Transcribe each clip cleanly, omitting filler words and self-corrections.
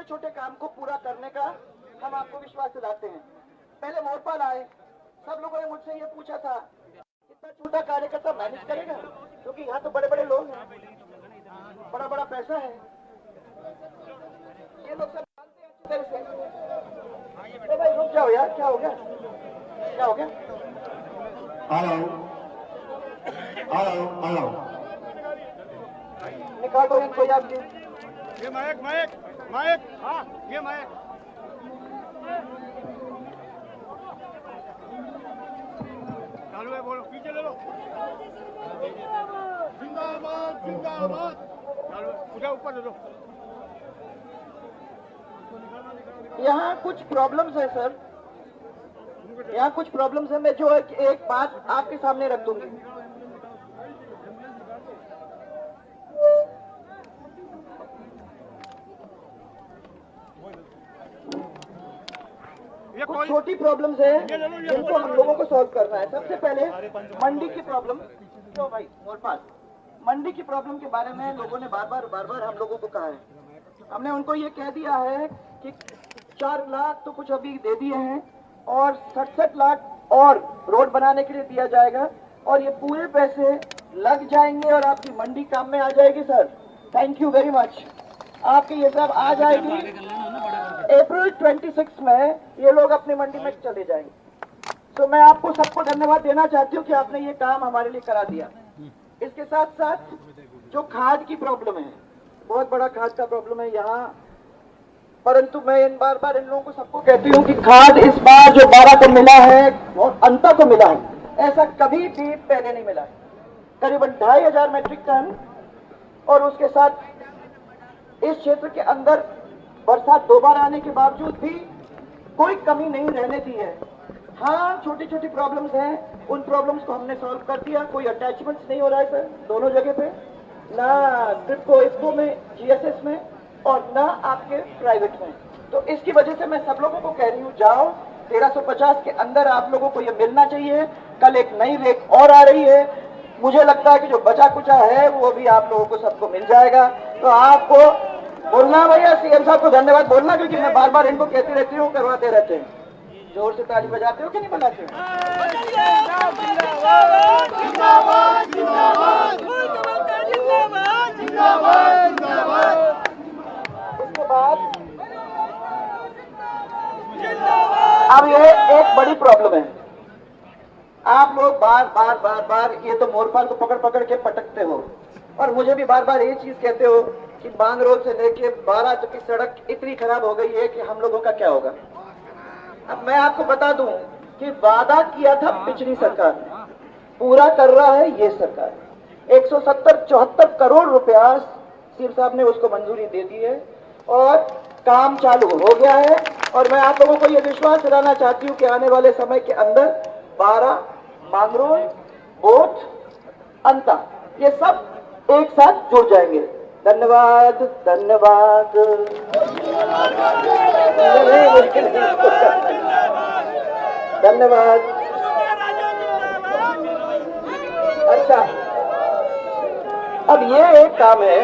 छोटे छोटे काम को पूरा करने का हम आपको विश्वास दिलाते हैं। पहले मोरपाल आए, सब लोगों ने मुझसे ये पूछा था इतना छोटा कार्यकर्ता मैनेज करेगा, क्योंकि यहाँ तो बड़े बड़े लोग हैं, बड़ा बड़ा पैसा है, ये लोग सब जानते हैं अच्छी तरह से। तो भाई रुक जाओ यार, क्या हो गया, क्या हो गया? हेलो निकालो इनको यार प्लीज। ये माइक माइक माइक, हाँ ये माइक। चालू है, बोलो, पीछे ले लो। जिंदाबाद जिंदाबाद। चालू है, उठा ऊपर ले लो। यहाँ कुछ प्रॉब्लम्स है सर, यहाँ कुछ प्रॉब्लम्स है। मैं जो एक बात आपके सामने रख दूंगी। कुछ छोटी प्रॉब्लम्स है जिनको हम लोगों को सॉल्व करना है। सबसे पहले मंडी की प्रॉब्लम, तो भाई मोरपाल, मंडी की प्रॉब्लम के बारे में लोगों ने बार बार हम लोगों को कहा है। हमने उनको ये कह दिया है कि 4 लाख तो कुछ अभी दे दिए हैं और 67 लाख और रोड बनाने के लिए दिया जाएगा, और ये पूरे पैसे लग जाएंगे और आपकी मंडी काम में आ जाएगी sir. Thank you very much. आपकी ये सब आ जाएगी। अप्रैल 26 में ये लोग अपनी मंडी में चले जाएंगे। तो मैं आपको सबको धन्यवाद देना चाहती हूँ कि आपने ये काम हमारे लिए करा दिया। इसके साथ साथ जो खाद की प्रॉब्लम है, बहुत बड़ा खाद का प्रॉब्लम है यहाँ, परंतु मैं बार इन लोगों को सबको कहती हूँ कि खाद इस बार जो 12 को मिला है और अंतर को मिला है, ऐसा कभी भी पहले नहीं मिला है। करीबन 2500 मेट्रिक टन, और उसके साथ इस क्षेत्र के अंदर बरसात 2 बार आने के बावजूद भी कोई कमी नहीं रहने दी है। हाँ, छोटी छोटी प्रॉब्लम्स हैं, उन प्रॉब्लम्स को हमने सॉल्व कर दिया। कोई अटैचमेंट्स नहीं हो रहा है सर दोनों जगह पे, ना ट्रिपको इसको में, जीएसएस में, और ना आपके प्राइवेट में। तो इसकी वजह से मैं सब लोगों को कह रही हूँ, जाओ 1350 के अंदर आप लोगों को ये मिलना चाहिए। कल एक नई रेट और आ रही है, मुझे लगता है कि जो बचा कुचा है वो भी आप लोगों को सबको मिल जाएगा। तो आपको बोलना भैया, सीएम साहब को धन्यवाद बोलना, क्योंकि मैं बार इनको कहती रहती हूँ, करवाते रहते हैं। जोर से ताली बजाते हो कि नहीं बजाते हो? इसके बाद अब ये एक बड़ी प्रॉब्लम है। आप लोग बार ये तो मोरपाल को पकड़ के पटकते हो, और मुझे भी बार ये चीज कहते हो कि बांगरोल से लेके 12 तक की सड़क इतनी खराब हो गई है कि हम लोगों का क्या होगा। अब मैं आपको बता दूं कि वादा किया था पिछली सरकार ने, पूरा कर रहा है ये सरकार। 170-74 करोड़ रुपया सीएम साहब ने उसको मंजूरी दे दी है और काम चालू हो गया है। और मैं आप लोगों को ये विश्वास दिलाना चाहती हूँ कि आने वाले समय के अंदर 12, मांगरोल, बोथ, अंता, ये सब एक साथ जुड़ जाएंगे। धन्यवाद धन्यवाद। धन्यवाद। अच्छा, अब ये एक काम है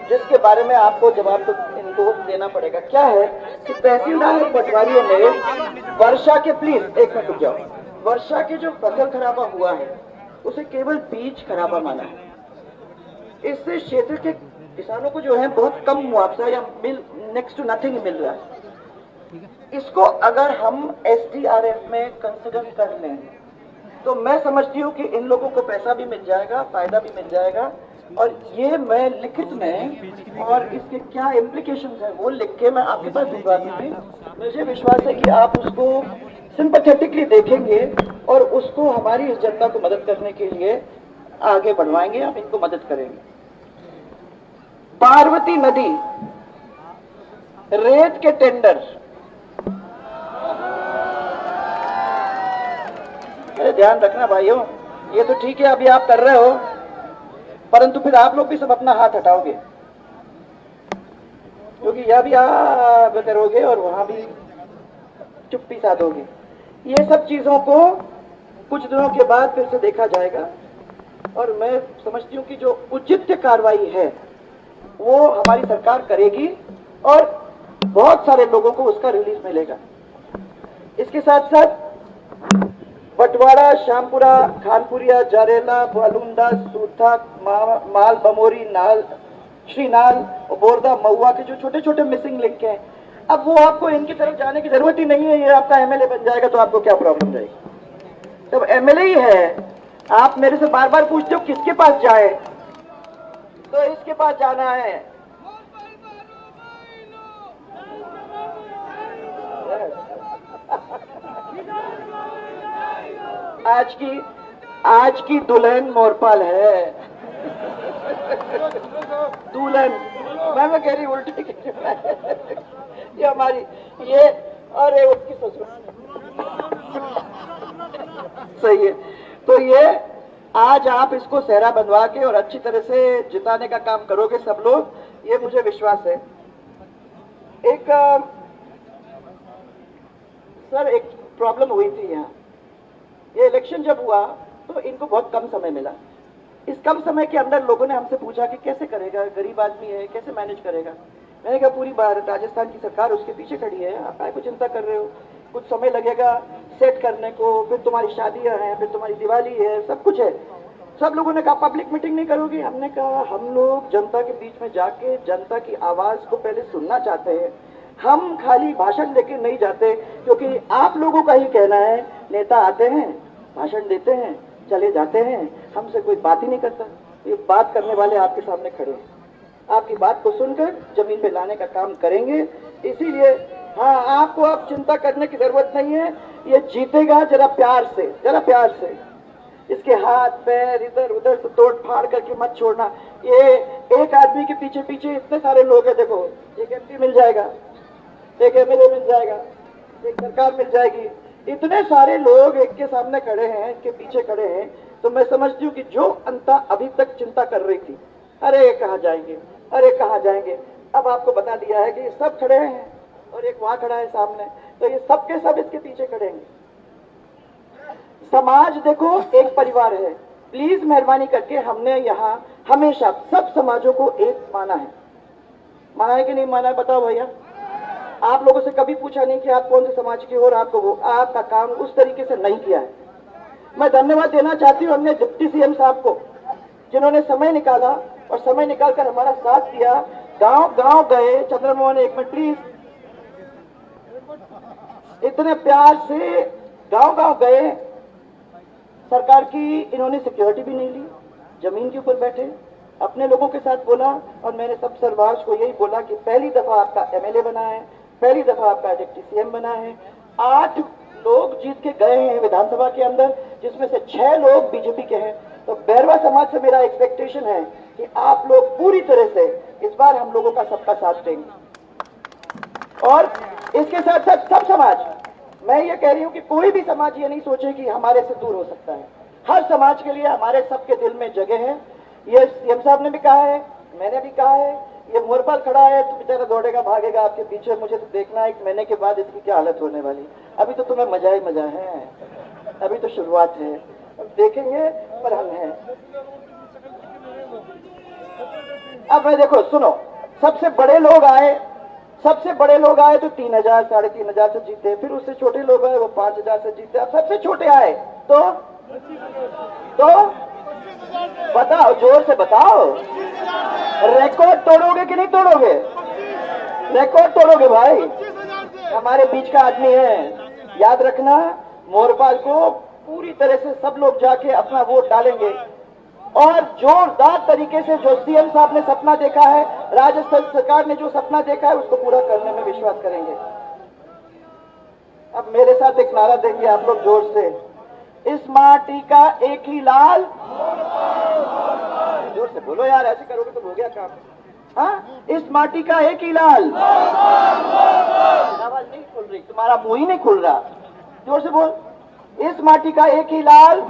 जिसके बारे में आपको जवाब तो इनको देना पड़ेगा। क्या है कि तहसीलदार और पटवारियों ने वर्षा के, प्लीज एक मिनट रुक जाओ, वर्षा के जो फसल खराबा हुआ है उसे केवल बीज खराबा माना है। इससे क्षेत्र के किसानों को जो है बहुत कम मुआवजा या नेक्स्ट टू नथिंग मिल रहा है। इसको अगर हम एसडीआरएफ में कंसिडर कर लें तो मैं समझती हूँ कि इन लोगों को पैसा भी मिल जाएगा, फायदा भी मिल जाएगा। और ये मैं लिखित में, और इसके क्या इम्प्लीकेशंस है वो लिख के मैं आपके पास भिजवा दूंगी। मुझे विश्वास है कि आप उसको सिंपैथेटिकली देखेंगे और उसको हमारी इस जनता को मदद करने के लिए आगे बढ़वाएंगे, आप इनको मदद करेंगे। पार्वती नदी रेत के टेंडर, अरे ध्यान रखना भाइयों, ये तो ठीक है अभी आप कर रहे हो, परंतु फिर आप लोग भी सब अपना हाथ हटाओगे, क्योंकि यह भी आप करोगे और वहां भी चुप्पी साधोगे। ये सब चीजों को कुछ दिनों के बाद फिर से देखा जाएगा, और मैं समझती हूँ कि जो उचित कार्रवाई है वो हमारी सरकार करेगी। और बहुत सारे लोगों को उसका रिलीफ मिलेगा। इसके साथ साथ बटवाड़ा, श्यामपुरा, खानपुरिया, जारेला, बालुंडा, सूथा, माल, बमोरी, नाल, श्रीनाल, बोरदा, महुआ के जो छोटे छोटे मिसिंग लिंक हैं, अब वो आपको इनकी तरफ जाने की जरूरत ही नहीं है। ये आपका एमएलए बन जाएगा तो आपको क्या प्रॉब्लम रहेगी? जब एमएलए ही है, आप मेरे से बार बार पूछते हो किसके पास जाए, तो इसके पास जाना है। आज की दुल्हन मोरपाल है। दुल्हन मैं कह रही उल्टी ये हमारी ये, अरे उसकी ससुर सही है। तो ये आज आप इसको सेहरा बनवा के और अच्छी तरह से जिताने का काम करोगे सब लोग, ये मुझे विश्वास है। सर एक प्रॉब्लम हुई थी यहाँ, ये इलेक्शन जब हुआ तो इनको बहुत कम समय मिला। इस कम समय के अंदर लोगों ने हमसे पूछा कि कैसे करेगा, गरीब आदमी है, कैसे मैनेज करेगा। मैंने कहा पूरी राजस्थान की सरकार उसके पीछे खड़ी है, आप काय को चिंता कर रहे हो, कुछ समय लगेगा सेट करने को, फिर तुम्हारी शादियां हैं, फिर तुम्हारी दिवाली है, सब कुछ है। सब लोगों ने कहा पब्लिक मीटिंग नहीं करोगे? हमने कहा हम लोग जनता के बीच में जाके जनता की आवाज को पहले सुनना चाहते हैं, हम खाली भाषण देके नहीं जाते, क्योंकि आप लोगों का ही कहना है नेता आते हैं, भाषण देते हैं, चले जाते हैं, हमसे कोई बात ही नहीं करता। ये बात करने वाले आपके सामने खड़े हैं, आपकी बात को सुनकर जमीन पे लाने का काम करेंगे। इसीलिए हाँ, आपको अब चिंता करने की जरूरत नहीं है, ये जीतेगा। जरा प्यार से, जरा प्यार से इसके हाथ पैर इधर उधर से तोड़ फाड़ करके मत छोड़ना। ये एक आदमी के पीछे पीछे इतने सारे लोग हैं। देखो, एक एमपी मिल जाएगा, एक एमएलए मिल जाएगा, एक सरकार मिल जाएगी, इतने सारे लोग एक के सामने खड़े हैं, इनके पीछे खड़े हैं। तो मैं समझती हूँ कि जो अंता अभी तक चिंता कर रही थी, अरे कहाँ जाएंगे, अरे कहाँ जाएंगे, अब आपको बता दिया है कि ये सब खड़े हैं और एक वहां खड़ा है सामने, तो ये सब के सब इसके पीछे खड़े हैं। समाज देखो एक परिवार है। प्लीज मेहरबानी करके, हमने यहाँ हमेशा सब समाजों को एक माना है। माना है कि नहीं माना है बताओ भैया? आप लोगों से कभी पूछा नहीं कि आप कौन से समाज के हो और आपको वो, आपका काम उस तरीके से नहीं किया है। मैं धन्यवाद देना चाहती हूँ हमने डिप्टी सीएम साहब को, जिन्होंने समय निकाला और समय निकालकर हमारा साथ दिया। गांव गांव गए, चंद्रमोहन एक मिनट प्लीज, इतने प्यार से गांव गांव गए। सरकार की इन्होंने सिक्योरिटी भी नहीं ली, जमीन के ऊपर बैठे, अपने लोगों के साथ बोला। और मैंने सब सरवास को यही बोला कि पहली दफा आपका एमएलए बना है, पहली दफा आपका डिप्टी सीएम बना है। 8 लोग जीत के गए हैं विधानसभा के अंदर, जिसमें से 6 लोग बीजेपी के हैं। तो बैरवा समाज से मेरा एक्सपेक्टेशन है कि आप लोग पूरी तरह से इस बार हम लोगों का सबका साथ देंगे। और इसके साथ साथ सब समाज, मैं ये कह रही हूं कि कोई भी समाज ये नहीं सोचे कि हमारे से दूर हो सकता है। हर समाज के लिए हमारे सबके दिल में जगह है। ये सीएम साहब ने भी कहा है, मैंने भी कहा है। ये मोरपाल खड़ा है तो बेचारा दौड़ेगा भागेगा आपके पीछे, मुझे तो देखना है 1 महीने के बाद इसकी क्या हालत होने वाली। अभी तो तुम्हें मजा ही मजा है, अभी तो शुरुआत है, अब देखेंगे, पर हम हैं। अब मैं देखो सुनो, सबसे बड़े लोग आए तो 3000 3,500 से जीते, फिर उससे छोटे लोग आए वो 5000 से जीते। अब सबसे छोटे आए तो बताओ, जोर से बताओ, रिकॉर्ड तोड़ोगे कि नहीं तोड़ोगे? रिकॉर्ड तोड़ोगे भाई, हमारे बीच का आदमी है। याद रखना, मोरपाल को पूरी तरह से सब लोग जाके अपना वोट डालेंगे और जोरदार तरीके से जो सीएम साहब ने सपना देखा है, राजस्थान सरकार ने जो सपना देखा है, उसको पूरा करने में विश्वास करेंगे। अब मेरे साथ एक नारा देंगे आप लोग जोर से, इस माटी का एक ही लाल। जोर से बोलो यार, ऐसे करोगे तो हो गया काम। हाँ, इस माटी का एक ही लाल। आवाज नहीं खुल रही, तुम्हारा मुंह ही नहीं खुल रहा, जोर से बोल, इस माटी का एक ही लाल।